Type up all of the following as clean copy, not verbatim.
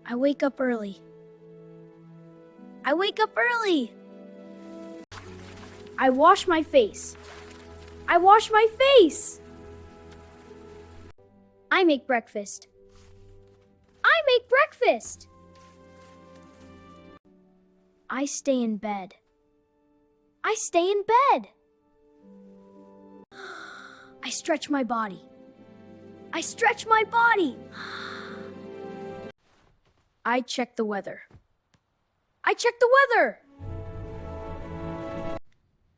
I wake up early. I wake up early. I wash my face. I wash my face. I make breakfast. I make breakfast. I stay in bed. I stay in bed. I stretch my body. I stretch my body. I check the weather. I check the weather.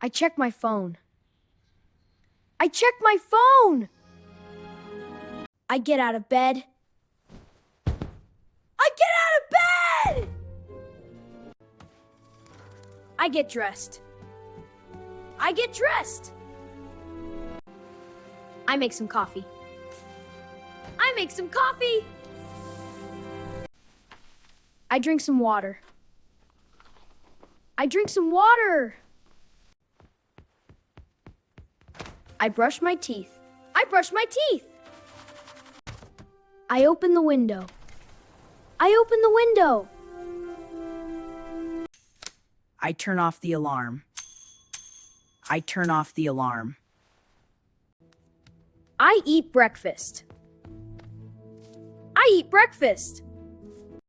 I check my phone. I check my phone. I get out of bed. I get out of bed! I get dressed. I get dressed. I make some coffee. I make some coffee. I drink some water. I drink some water. I brush my teeth. I brush my teeth. I open the window. I open the window. I turn off the alarm. I turn off the alarm. I eat breakfast. I eat breakfast.